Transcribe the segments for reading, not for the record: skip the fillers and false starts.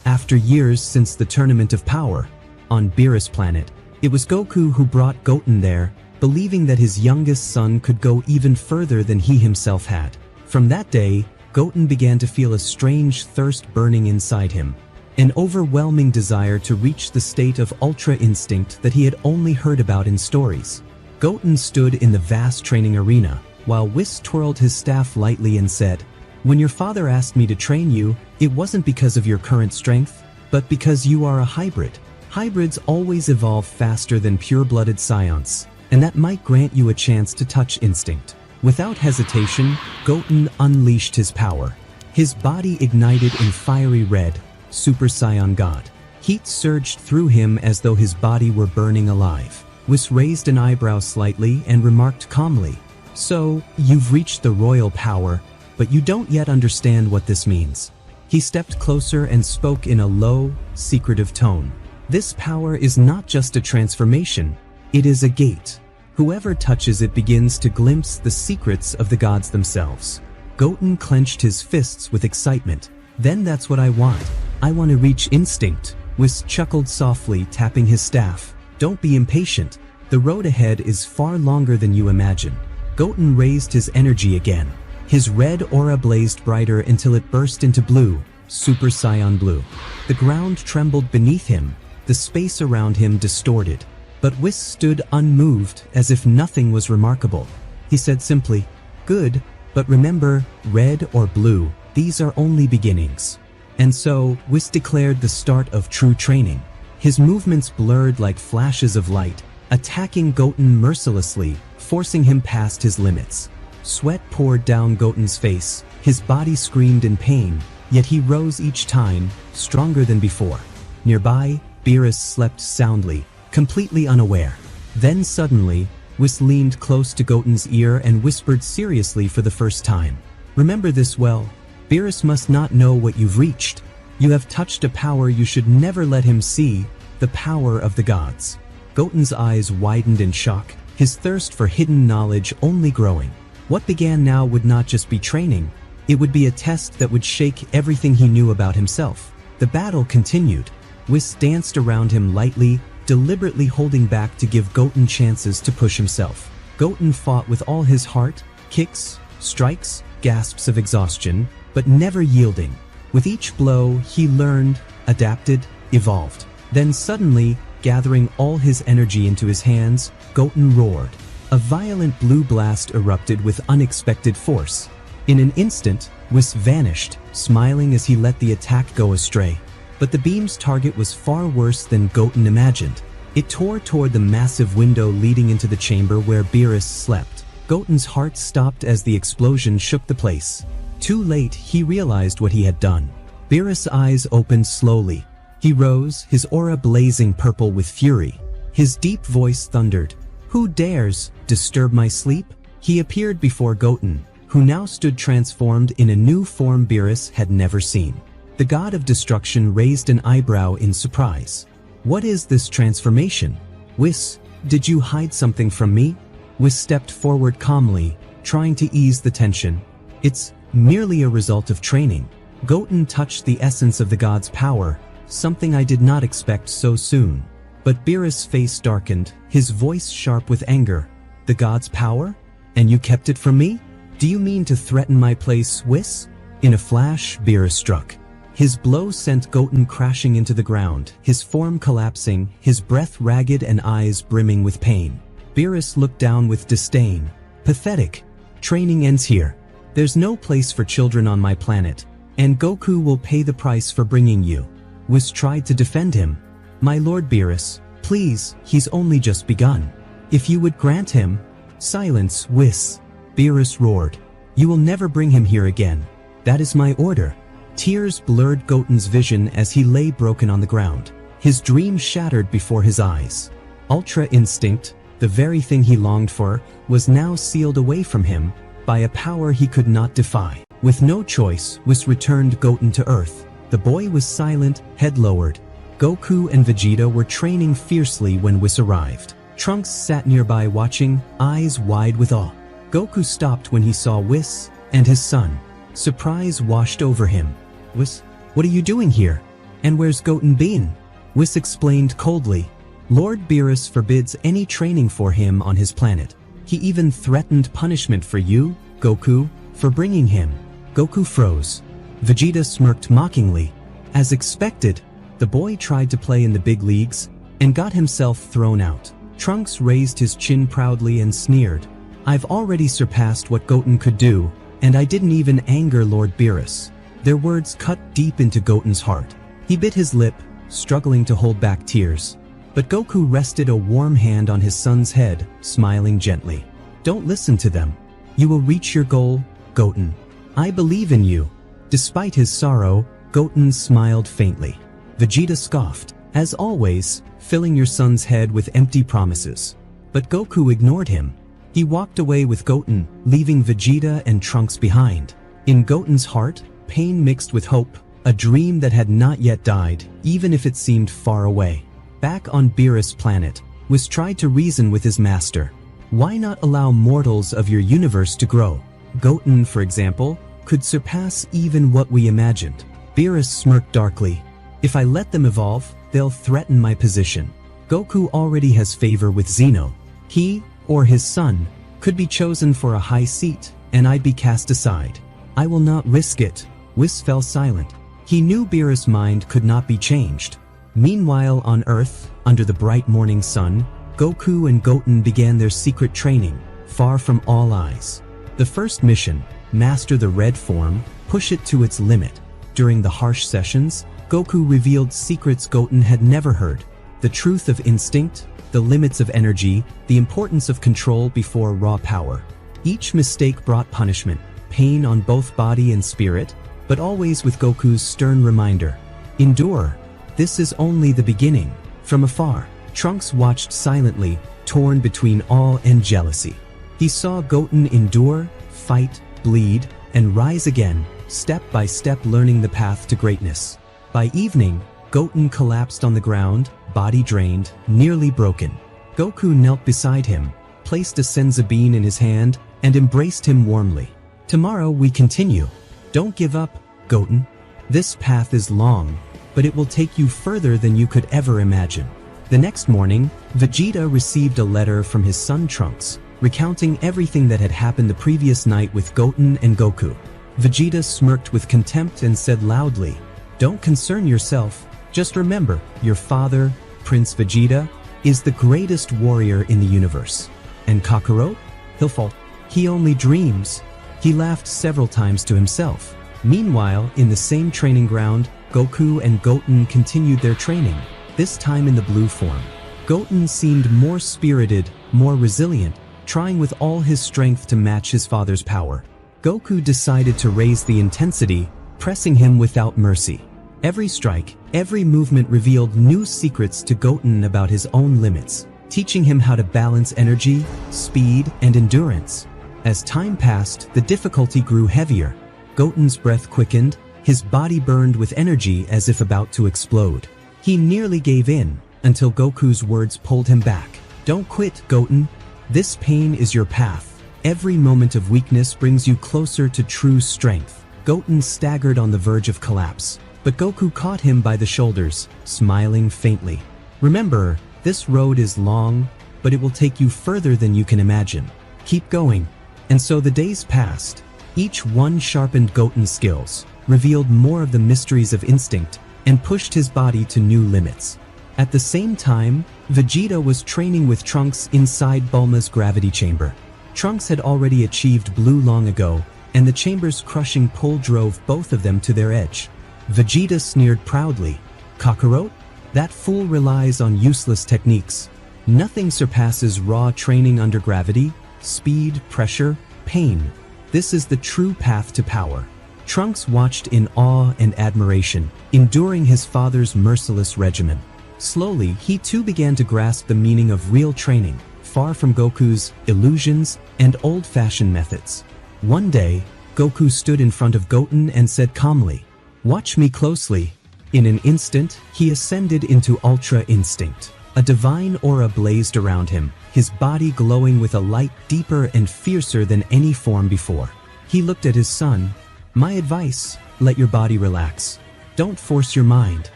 After years since the Tournament of Power, on Beerus planet, it was Goku who brought Goten there, believing that his youngest son could go even further than he himself had. From that day, Goten began to feel a strange thirst burning inside him, an overwhelming desire to reach the state of Ultra Instinct that he had only heard about in stories. Goten stood in the vast training arena, while Whis twirled his staff lightly and said, "When your father asked me to train you, it wasn't because of your current strength, but because you are a hybrid. Hybrids always evolve faster than pure-blooded scions, and that might grant you a chance to touch instinct." Without hesitation, Goten unleashed his power. His body ignited in fiery red, Super Saiyan God. Heat surged through him as though his body were burning alive. Whis raised an eyebrow slightly and remarked calmly, "So, you've reached the royal power, but you don't yet understand what this means." He stepped closer and spoke in a low, secretive tone. "This power is not just a transformation, it is a gate. Whoever touches it begins to glimpse the secrets of the gods themselves." Goten clenched his fists with excitement. "Then that's what I want. I want to reach instinct." Whis chuckled softly, tapping his staff. "Don't be impatient. The road ahead is far longer than you imagine." Goten raised his energy again. His red aura blazed brighter until it burst into blue, Super Saiyan Blue. The ground trembled beneath him, the space around him distorted. But Whis stood unmoved, as if nothing was remarkable. He said simply, "Good, but remember, red or blue, these are only beginnings." And so, Whis declared the start of true training. His movements blurred like flashes of light, attacking Goten mercilessly, forcing him past his limits. Sweat poured down Goten's face, his body screamed in pain, yet he rose each time, stronger than before. Nearby, Beerus slept soundly, completely unaware. Then suddenly, Whis leaned close to Goten's ear and whispered seriously for the first time, "Remember this well. Beerus must not know what you've reached. You have touched a power you should never let him see, the power of the gods." Goten's eyes widened in shock, his thirst for hidden knowledge only growing. What began now would not just be training, it would be a test that would shake everything he knew about himself. The battle continued. Whis danced around him lightly, deliberately holding back to give Goten chances to push himself. Goten fought with all his heart, kicks, strikes, gasps of exhaustion, but never yielding. With each blow, he learned, adapted, evolved. Then suddenly, gathering all his energy into his hands, Goten roared. A violent blue blast erupted with unexpected force. In an instant, Whis vanished, smiling as he let the attack go astray. But the beam's target was far worse than Goten imagined. It tore toward the massive window leading into the chamber where Beerus slept. Goten's heart stopped as the explosion shook the place. Too late, he realized what he had done. Beerus' eyes opened slowly. He rose, his aura blazing purple with fury. His deep voice thundered, "Who dares disturb my sleep?" He appeared before Goten, who now stood transformed in a new form Beerus had never seen. The god of destruction raised an eyebrow in surprise. "What is this transformation? Whis, did you hide something from me?" Whis stepped forward calmly, trying to ease the tension. "It's merely a result of training." Goten touched the essence of the god's power, something I did not expect so soon. But Beerus' face darkened, his voice sharp with anger. "The god's power? And you kept it from me? Do you mean to threaten my place, Whis?" In a flash, Beerus struck. His blow sent Goten crashing into the ground, his form collapsing, his breath ragged and eyes brimming with pain. Beerus looked down with disdain. "Pathetic. Training ends here. There's no place for children on my planet, and Goku will pay the price for bringing you." Whis tried to defend him. "My lord Beerus, please, he's only just begun. If you would grant him—" "Silence, Whis!" Beerus roared. "You will never bring him here again. That is my order." Tears blurred Goten's vision as he lay broken on the ground. His dream shattered before his eyes. Ultra Instinct, the very thing he longed for, was now sealed away from him by a power he could not defy. With no choice, Whis returned Goten to Earth. The boy was silent, head lowered. Goku and Vegeta were training fiercely when Whis arrived. Trunks sat nearby watching, eyes wide with awe. Goku stopped when he saw Whis and his son. Surprise washed over him. "Whis, what are you doing here? "And where's Goten been?" Whis explained coldly. "Lord Beerus forbids any training for him on his planet. He even threatened punishment for you, Goku, for bringing him." Goku froze. Vegeta smirked mockingly. As expected, the boy tried to play in the big leagues and got himself thrown out. Trunks raised his chin proudly and sneered. "I've already surpassed what Goten could do, and I didn't even anger Lord Beerus." Their words cut deep into Goten's heart. He bit his lip, struggling to hold back tears. But Goku rested a warm hand on his son's head, smiling gently. "Don't listen to them. You will reach your goal, Goten. I believe in you." Despite his sorrow, Goten smiled faintly. Vegeta scoffed, "As always, filling your son's head with empty promises." But Goku ignored him. He walked away with Goten, leaving Vegeta and Trunks behind. In Goten's heart, pain mixed with hope, a dream that had not yet died, even if it seemed far away. Back on Beerus planet, Whis tried to reason with his master. Why not allow mortals of your universe to grow? Goten, for example, could surpass even what we imagined. Beerus smirked darkly. "If I let them evolve, they'll threaten my position. Goku already has favor with Zeno. He, or his son, could be chosen for a high seat, and I'd be cast aside. I will not risk it." Whis fell silent. He knew Beerus' mind could not be changed. Meanwhile, on Earth, under the bright morning sun, Goku and Goten began their secret training, far from all eyes. The first mission, master the red form, push it to its limit. During the harsh sessions, Goku revealed secrets Goten had never heard. The truth of instinct, the limits of energy, the importance of control before raw power. Each mistake brought punishment, pain on both body and spirit, but always with Goku's stern reminder: endure. This is only the beginning. From afar, Trunks watched silently, torn between awe and jealousy. He saw Goten endure, fight, bleed, and rise again, step by step learning the path to greatness. By evening, Goten collapsed on the ground, body drained, nearly broken. Goku knelt beside him, placed a senzu bean in his hand, and embraced him warmly. "Tomorrow we continue. Don't give up, Goten. This path is long, but it will take you further than you could ever imagine." The next morning, Vegeta received a letter from his son Trunks, recounting everything that had happened the previous night with Goten and Goku. Vegeta smirked with contempt and said loudly, "Don't concern yourself. Just remember, your father, Prince Vegeta, is the greatest warrior in the universe. And Kakarot? He'll fall. He only dreams." He laughed several times to himself. Meanwhile, in the same training ground, Goku and Goten continued their training, this time in the blue form. Goten seemed more spirited, more resilient, trying with all his strength to match his father's power. Goku decided to raise the intensity, pressing him without mercy. Every strike, every movement revealed new secrets to Goten about his own limits, teaching him how to balance energy, speed, and endurance. As time passed, the difficulty grew heavier. Goten's breath quickened, his body burned with energy as if about to explode. He nearly gave in, until Goku's words pulled him back. "Don't quit, Goten. This pain is your path. Every moment of weakness brings you closer to true strength." Goten staggered on the verge of collapse, but Goku caught him by the shoulders, smiling faintly. "Remember, this road is long, but it will take you further than you can imagine. Keep going." And so the days passed. Each one sharpened Goten's skills, revealed more of the mysteries of instinct, and pushed his body to new limits. At the same time, Vegeta was training with Trunks inside Bulma's gravity chamber. Trunks had already achieved blue long ago, and the chamber's crushing pull drove both of them to their edge. Vegeta sneered proudly. "Kakarot? That fool relies on useless techniques. Nothing surpasses raw training under gravity, speed, pressure, pain. This is the true path to power." Trunks watched in awe and admiration, enduring his father's merciless regimen. Slowly, he too began to grasp the meaning of real training, far from Goku's illusions and old-fashioned methods. One day, Goku stood in front of Goten and said calmly, "Watch me closely." In an instant, he ascended into Ultra Instinct. A divine aura blazed around him, his body glowing with a light deeper and fiercer than any form before. He looked at his son. "My advice, let your body relax. Don't force your mind.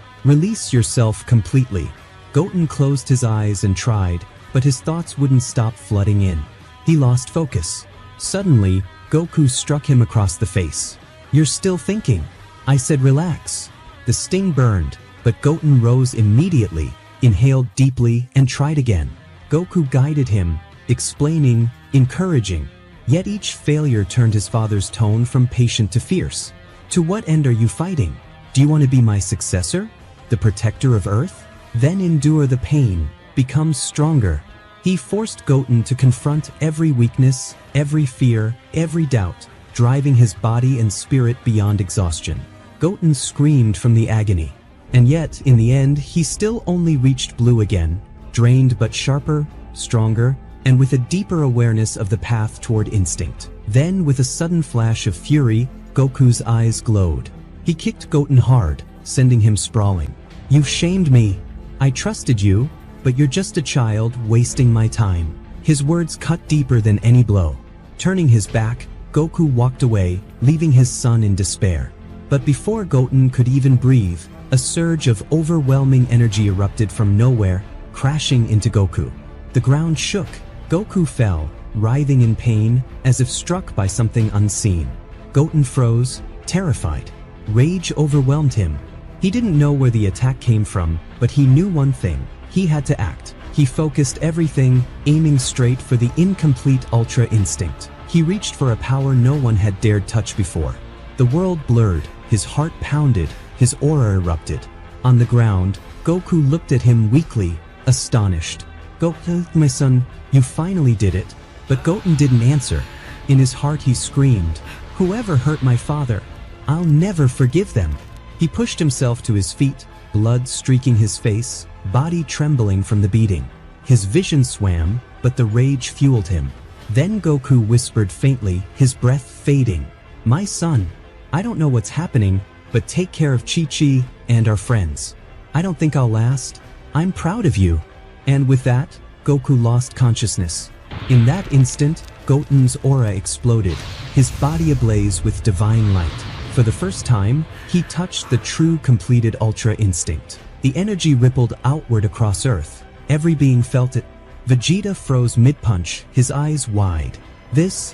Release yourself completely. Goten closed his eyes and tried, but his thoughts wouldn't stop flooding in. He lost focus. Suddenly, Goku struck him across the face. "You're still thinking." I said relax. The sting burned, but Goten rose immediately, inhaled deeply, and tried again. Goku guided him, explaining, encouraging. Yet each failure turned his father's tone from patient to fierce. "To what end are you fighting? Do you want to be my successor? The protector of Earth? Then endure the pain, become stronger." He forced Goten to confront every weakness, every fear, every doubt, driving his body and spirit beyond exhaustion. Goten screamed from the agony. And yet, in the end, he still only reached blue again, drained but sharper, stronger, and with a deeper awareness of the path toward instinct. Then, with a sudden flash of fury, Goku's eyes glowed. He kicked Goten hard, sending him sprawling. "You've shamed me. I trusted you, but you're just a child wasting my time." His words cut deeper than any blow. Turning his back, Goku walked away, leaving his son in despair. But before Goten could even breathe, a surge of overwhelming energy erupted from nowhere, crashing into Goku. The ground shook. Goku fell, writhing in pain, as if struck by something unseen. Goten froze, terrified. Rage overwhelmed him. He didn't know where the attack came from, but he knew one thing. He had to act. He focused everything, aiming straight for the incomplete Ultra Instinct. He reached for a power no one had dared touch before. The world blurred, his heart pounded, his aura erupted. On the ground, Goku looked at him weakly, astonished. "Goku, my son, you finally did it." But Goten didn't answer. In his heart he screamed, "Whoever hurt my father, I'll never forgive them." He pushed himself to his feet, blood streaking his face, body trembling from the beating. His vision swam, but the rage fueled him. Then Goku whispered faintly, his breath fading, "My son, I don't know what's happening, but take care of Chi-Chi and our friends. I don't think I'll last. I'm proud of you." And with that, Goku lost consciousness. In that instant, Goten's aura exploded, his body ablaze with divine light. For the first time, he touched the true completed Ultra Instinct. The energy rippled outward across Earth. Every being felt it. Vegeta froze mid-punch, his eyes wide. This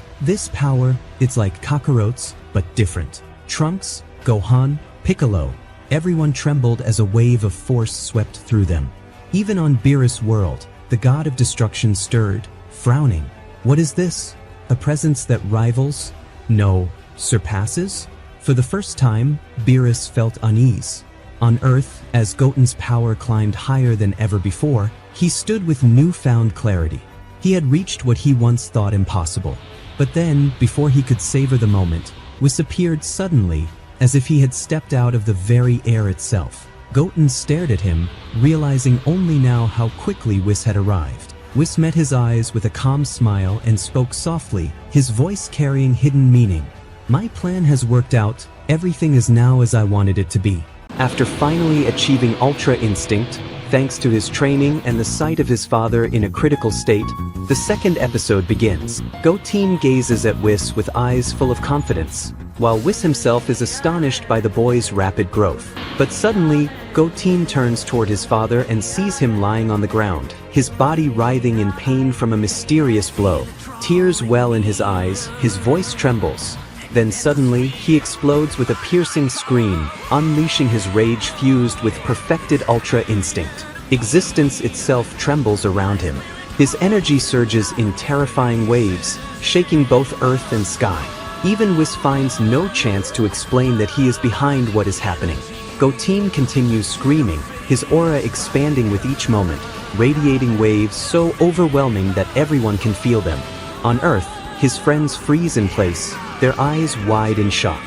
power, it's like Kakarote's, but different. Trunks, Gohan, Piccolo, everyone trembled as a wave of force swept through them. Even on Beerus' world, the god of destruction stirred, frowning. What is this? A presence that rivals? No, surpasses? For the first time, Beerus felt unease. On Earth, as Goten's power climbed higher than ever before, he stood with newfound clarity. He had reached what he once thought impossible. But then, before he could savor the moment, Whis appeared suddenly, as if he had stepped out of the very air itself. Goten stared at him, realizing only now how quickly Whis had arrived. Whis met his eyes with a calm smile and spoke softly, his voice carrying hidden meaning. "My plan has worked out, everything is now as I wanted it to be." After finally achieving Ultra Instinct, thanks to his training and the sight of his father in a critical state, the second episode begins. Goten gazes at Whis with eyes full of confidence, while Whis himself is astonished by the boy's rapid growth. But suddenly, Goten turns toward his father and sees him lying on the ground, his body writhing in pain from a mysterious blow. Tears well in his eyes, his voice trembles. Then suddenly, he explodes with a piercing scream, unleashing his rage fused with perfected Ultra Instinct. Existence itself trembles around him. His energy surges in terrifying waves, shaking both earth and sky. Even Whis finds no chance to explain that he is behind what is happening. Goten continues screaming, his aura expanding with each moment, radiating waves so overwhelming that everyone can feel them. On Earth, his friends freeze in place, their eyes wide in shock.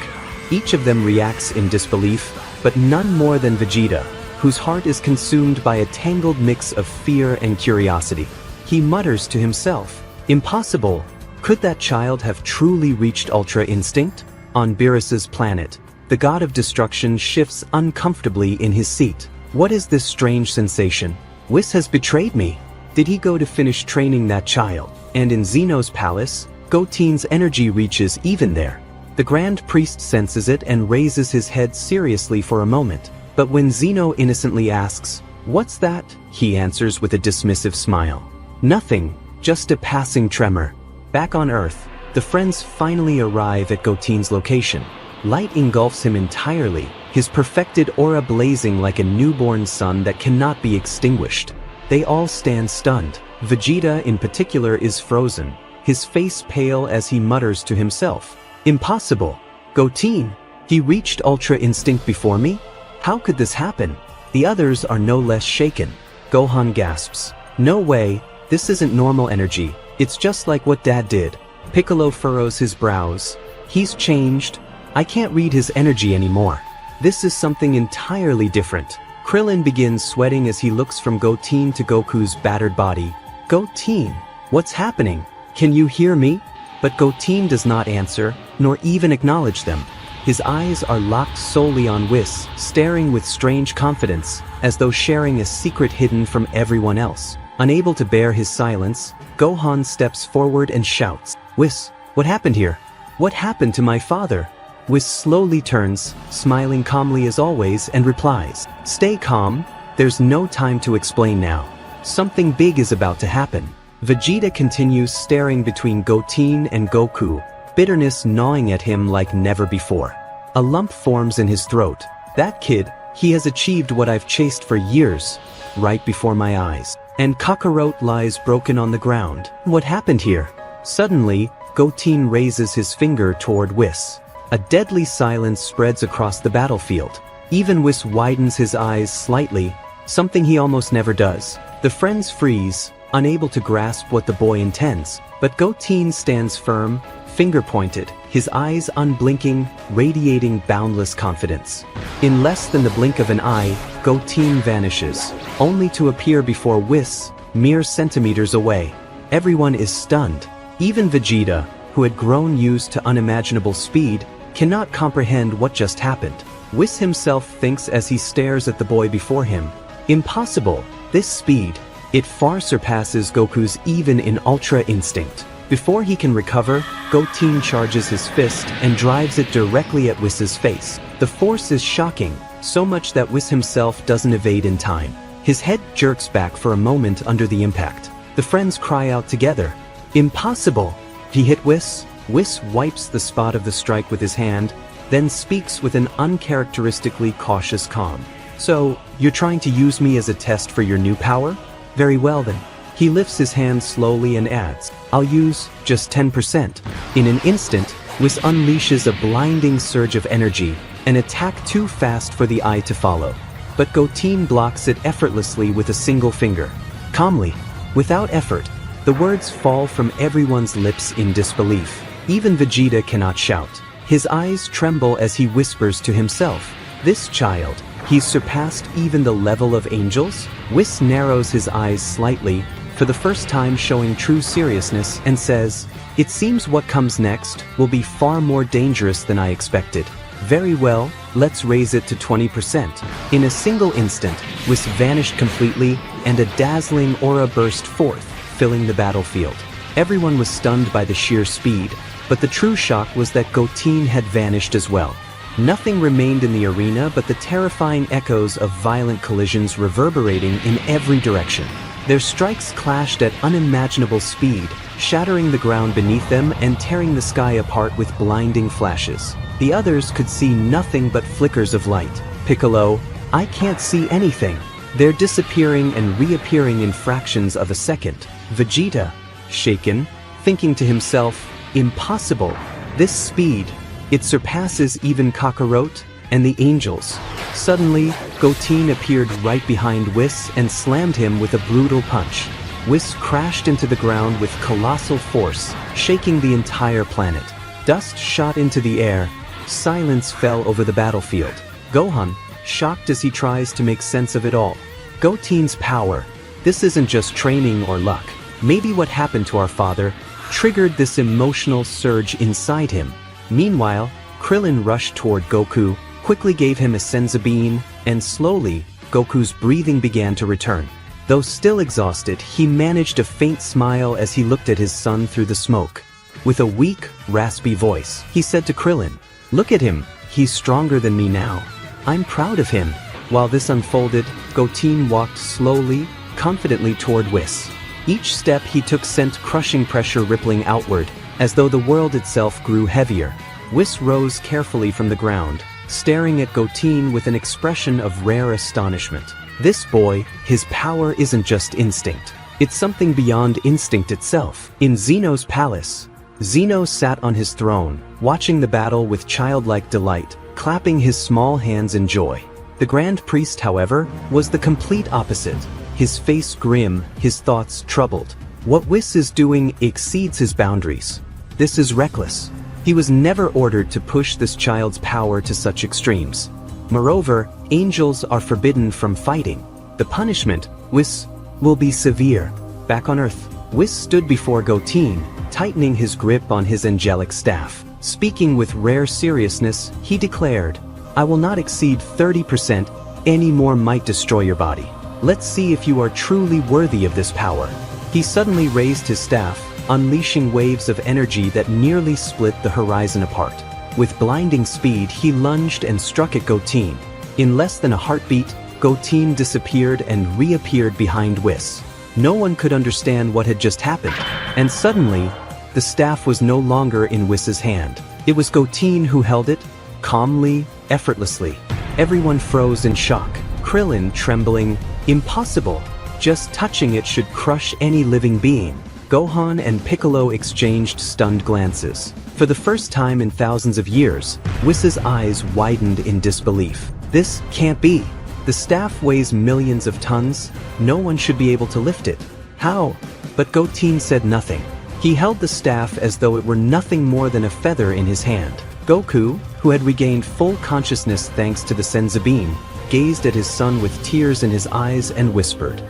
Each of them reacts in disbelief, but none more than Vegeta, whose heart is consumed by a tangled mix of fear and curiosity. He mutters to himself, "Impossible! Could that child have truly reached Ultra Instinct?" On Beerus's planet, the god of destruction shifts uncomfortably in his seat. What is this strange sensation? Whis has betrayed me. Did he go to finish training that child? And in Zeno's palace, Goten's energy reaches even there. The Grand Priest senses it and raises his head seriously for a moment. But when Zeno innocently asks, "What's that?" he answers with a dismissive smile. "Nothing, just a passing tremor." Back on Earth, the friends finally arrive at Goten's location. Light engulfs him entirely, his perfected aura blazing like a newborn sun that cannot be extinguished. They all stand stunned. Vegeta in particular is frozen, his face pale as he mutters to himself, "Impossible! Goten, he reached Ultra Instinct before me? How could this happen?" The others are no less shaken. Gohan gasps, "No way, this isn't normal energy, it's just like what Dad did." Piccolo furrows his brows. "He's changed. I can't read his energy anymore. This is something entirely different." Krillin begins sweating as he looks from Goten to Goku's battered body. "Goten, what's happening? Can you hear me?" But Goten does not answer, nor even acknowledge them. His eyes are locked solely on Whis, staring with strange confidence, as though sharing a secret hidden from everyone else. Unable to bear his silence, Gohan steps forward and shouts, "Whis, what happened here? What happened to my father?" Whis slowly turns, smiling calmly as always, and replies, "Stay calm, there's no time to explain now. Something big is about to happen." Vegeta continues staring between Goten and Goku, bitterness gnawing at him like never before. A lump forms in his throat. "That kid, he has achieved what I've chased for years, right before my eyes." And Kakarot lies broken on the ground. What happened here? Suddenly, Goten raises his finger toward Whis. A deadly silence spreads across the battlefield. Even Whis widens his eyes slightly, something he almost never does. The friends freeze, unable to grasp what the boy intends, but Goten stands firm, finger pointed, his eyes unblinking, radiating boundless confidence. In less than the blink of an eye, Goten vanishes, only to appear before Whis, mere centimeters away. Everyone is stunned. Even Vegeta, who had grown used to unimaginable speed, cannot comprehend what just happened. Whis himself thinks as he stares at the boy before him, "Impossible, this speed. It far surpasses Goku's even in Ultra Instinct." Before he can recover, Goten charges his fist and drives it directly at Whis' face. The force is shocking, so much that Whis himself doesn't evade in time. His head jerks back for a moment under the impact. The friends cry out together, "Impossible!" He hit Whis. Whis wipes the spot of the strike with his hand, then speaks with an uncharacteristically cautious calm. "So, you're trying to use me as a test for your new power? Very well then." He lifts his hand slowly and adds, "I'll use just 10%. In an instant, Whis unleashes a blinding surge of energy, an attack too fast for the eye to follow. But Goten blocks it effortlessly with a single finger. Calmly, without effort, the words fall from everyone's lips in disbelief. Even Vegeta cannot shout. His eyes tremble as he whispers to himself, "This child, he's surpassed even the level of angels?" Whis narrows his eyes slightly, for the first time showing true seriousness, and says, "It seems what comes next will be far more dangerous than I expected. Very well, let's raise it to 20%. In a single instant, Whis vanished completely, and a dazzling aura burst forth, filling the battlefield. Everyone was stunned by the sheer speed, but the true shock was that Goten had vanished as well. Nothing remained in the arena but the terrifying echoes of violent collisions reverberating in every direction. Their strikes clashed at unimaginable speed, shattering the ground beneath them and tearing the sky apart with blinding flashes. The others could see nothing but flickers of light. Piccolo, "I can't see anything." They're disappearing and reappearing in fractions of a second. Vegeta, shaken, thinking to himself, "Impossible. This speed, it surpasses even Kakarot and the angels." Suddenly, Goten appeared right behind Whis and slammed him with a brutal punch. Whis crashed into the ground with colossal force, shaking the entire planet. Dust shot into the air. Silence fell over the battlefield. Gohan, shocked as he tries to make sense of it all. Goten's power. This isn't just training or luck. Maybe what happened to our father triggered this emotional surge inside him. Meanwhile, Krillin rushed toward Goku, quickly gave him a senzu bean, and slowly, Goku's breathing began to return. Though still exhausted, he managed a faint smile as he looked at his son through the smoke. With a weak, raspy voice, he said to Krillin, "Look at him, he's stronger than me now. I'm proud of him." While this unfolded, Goten walked slowly, confidently toward Whis. Each step he took sent crushing pressure rippling outward, as though the world itself grew heavier. Whis rose carefully from the ground, staring at Goten with an expression of rare astonishment. This boy, his power isn't just instinct. It's something beyond instinct itself. In Zeno's palace, Zeno sat on his throne, watching the battle with childlike delight, clapping his small hands in joy. The Grand Priest, however, was the complete opposite. His face grim, his thoughts troubled. What Whis is doing exceeds his boundaries. This is reckless. He was never ordered to push this child's power to such extremes. Moreover, angels are forbidden from fighting. The punishment, Whis, will be severe. Back on Earth, Whis stood before Goten, tightening his grip on his angelic staff. Speaking with rare seriousness, he declared, "I will not exceed 30%, any more might destroy your body. Let's see if you are truly worthy of this power." He suddenly raised his staff, unleashing waves of energy that nearly split the horizon apart. With blinding speed, he lunged and struck at Goten. In less than a heartbeat, Goten disappeared and reappeared behind Whis. No one could understand what had just happened, and suddenly, the staff was no longer in Whis's hand. It was Goten who held it, calmly, effortlessly. Everyone froze in shock. Krillin trembling, "Impossible! Just touching it should crush any living being." Gohan and Piccolo exchanged stunned glances. For the first time in thousands of years, Whis's eyes widened in disbelief. This can't be. The staff weighs millions of tons. No one should be able to lift it. How? But Goten said nothing. He held the staff as though it were nothing more than a feather in his hand. Goku, who had regained full consciousness thanks to the Senzu beam, gazed at his son with tears in his eyes and whispered,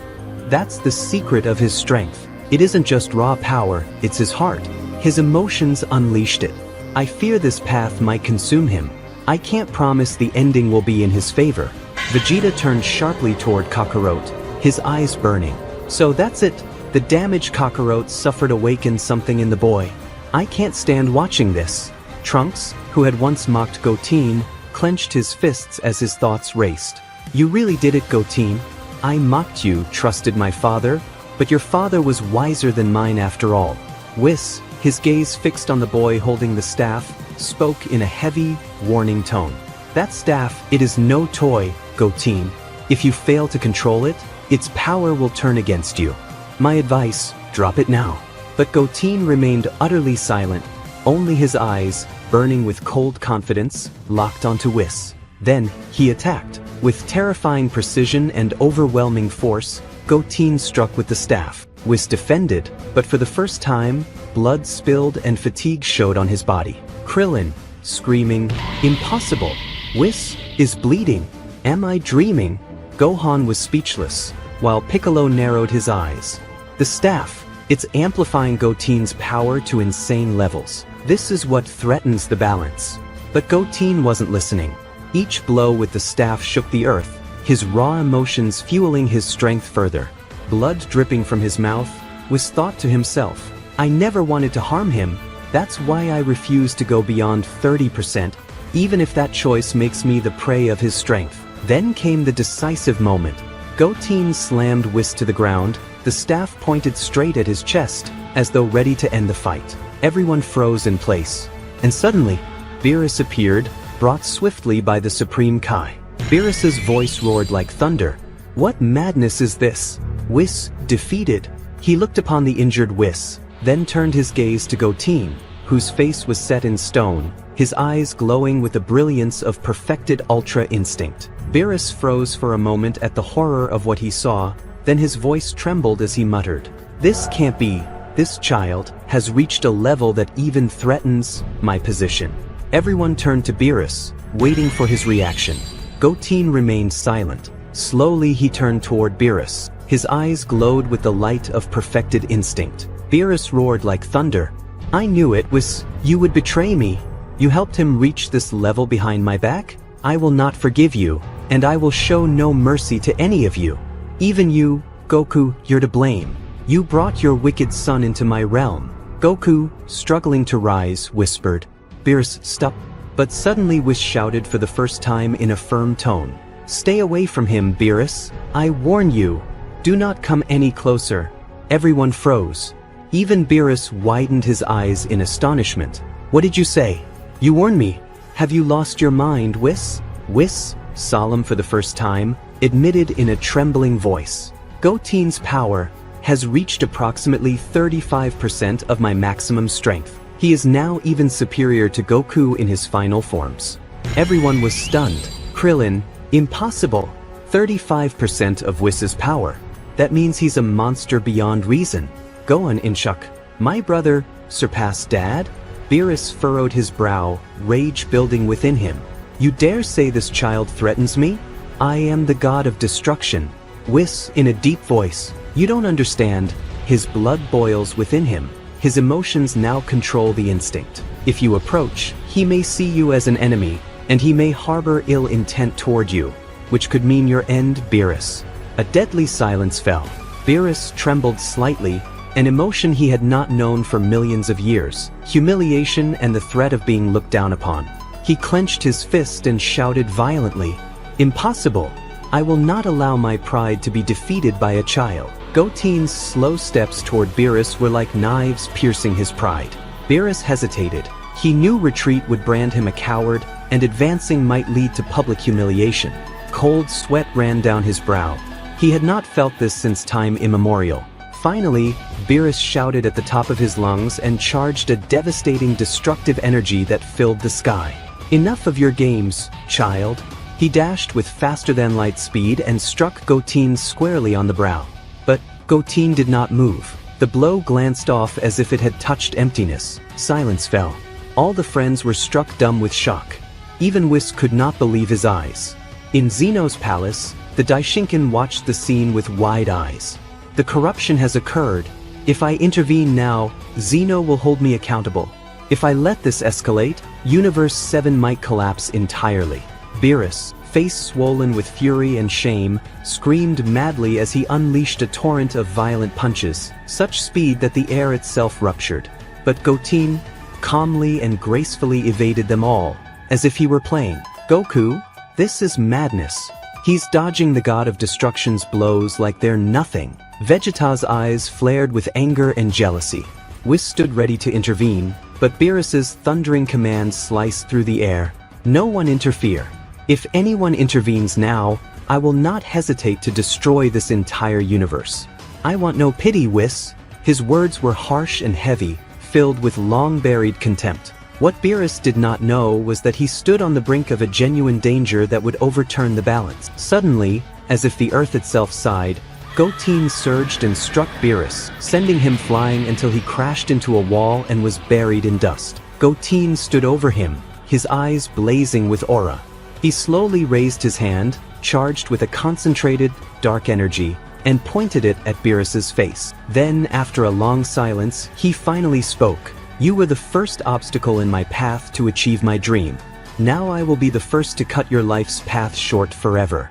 "That's the secret of his strength. It isn't just raw power, it's his heart. His emotions unleashed it. I fear this path might consume him. I can't promise the ending will be in his favor." Vegeta turned sharply toward Kakarot, his eyes burning. "So that's it. The damaged Kakarot suffered awakened something in the boy. I can't stand watching this." Trunks, who had once mocked Goten, clenched his fists as his thoughts raced. "You really did it, Goten. I mocked you, trusted my father, but your father was wiser than mine after all." Whis, his gaze fixed on the boy holding the staff, spoke in a heavy, warning tone. "That staff, it is no toy, Goten. If you fail to control it, its power will turn against you. My advice, drop it now." But Goten remained utterly silent, only his eyes, burning with cold confidence, locked onto Whis. Then, he attacked. With terrifying precision and overwhelming force, Goten struck with the staff. Whis defended, but for the first time, blood spilled and fatigue showed on his body. Krillin, screaming, "Impossible! Whis is bleeding! Am I dreaming?" Gohan was speechless, while Piccolo narrowed his eyes. The staff, it's amplifying Goten's power to insane levels. This is what threatens the balance. But Goten wasn't listening. Each blow with the staff shook the earth, his raw emotions fueling his strength further. Blood dripping from his mouth, Whis thought to himself, "I never wanted to harm him. That's why I refuse to go beyond 30%, even if that choice makes me the prey of his strength." Then came the decisive moment. Goten slammed Whis to the ground, the staff pointed straight at his chest, as though ready to end the fight. Everyone froze in place. And suddenly, Beerus appeared, brought swiftly by the Supreme Kai. Beerus's voice roared like thunder. "What madness is this? Whis, defeated." He looked upon the injured Whis, then turned his gaze to Goten, whose face was set in stone, his eyes glowing with the brilliance of perfected ultra instinct. Beerus froze for a moment at the horror of what he saw, then his voice trembled as he muttered, "This can't be. This child has reached a level that even threatens my position." Everyone turned to Beerus, waiting for his reaction. Goten remained silent. Slowly he turned toward Beerus. His eyes glowed with the light of perfected instinct. Beerus roared like thunder. "I knew it, Whis. You would betray me. You helped him reach this level behind my back? I will not forgive you, and I will show no mercy to any of you. Even you, Goku, you're to blame. You brought your wicked son into my realm." Goku, struggling to rise, whispered, "Beerus, stop." But suddenly Whis shouted for the first time in a firm tone, Stay away from him, Beerus. I warn you. Do not come any closer. Everyone froze. Even Beerus widened his eyes in astonishment. What did you say? You warned me. Have you lost your mind, Whis? Whis, solemn for the first time, admitted in a trembling voice. Goten's power has reached approximately 35% of my maximum strength. He is now even superior to Goku in his final forms. Everyone was stunned. Krillin, impossible. 35% of Whis' power. That means he's a monster beyond reason. Gohan Inchuk, my brother, surpassed Dad? Beerus furrowed his brow, rage building within him. You dare say this child threatens me? I am the god of destruction. Whis, in a deep voice, you don't understand. His blood boils within him. His emotions now control the instinct. If you approach, he may see you as an enemy, and he may harbor ill intent toward you, which could mean your end, Beerus. A deadly silence fell. Beerus trembled slightly, an emotion he had not known for millions of years, humiliation and the threat of being looked down upon. He clenched his fist and shouted violently, "Impossible! I will not allow my pride to be defeated by a child." Goten's slow steps toward Beerus were like knives piercing his pride. Beerus hesitated. He knew retreat would brand him a coward, and advancing might lead to public humiliation. Cold sweat ran down his brow. He had not felt this since time immemorial. Finally, Beerus shouted at the top of his lungs and charged a devastating destructive energy that filled the sky. Enough of your games, child. He dashed with faster-than-light speed and struck Goten squarely on the brow. But Goten did not move. The blow glanced off as if it had touched emptiness. Silence fell. All the friends were struck dumb with shock. Even Whis could not believe his eyes. In Zeno's palace, the Daishinkan watched the scene with wide eyes. The corruption has occurred. If I intervene now, Zeno will hold me accountable. If I let this escalate, Universe 7 might collapse entirely. Beerus, face swollen with fury and shame, screamed madly as he unleashed a torrent of violent punches, such speed that the air itself ruptured. But Goten calmly and gracefully evaded them all, as if he were playing. Goku, this is madness. He's dodging the god of destruction's blows like they're nothing. Vegeta's eyes flared with anger and jealousy. Whis stood ready to intervene, but Beerus's thundering command sliced through the air. No one interfere. If anyone intervenes now, I will not hesitate to destroy this entire universe. I want no pity, Whis. His words were harsh and heavy, filled with long-buried contempt. What Beerus did not know was that he stood on the brink of a genuine danger that would overturn the balance. Suddenly, as if the earth itself sighed, Goten surged and struck Beerus, sending him flying until he crashed into a wall and was buried in dust. Goten stood over him, his eyes blazing with aura. He slowly raised his hand, charged with a concentrated, dark energy, and pointed it at Beerus's face. Then, after a long silence, he finally spoke. You were the first obstacle in my path to achieve my dream. Now I will be the first to cut your life's path short forever.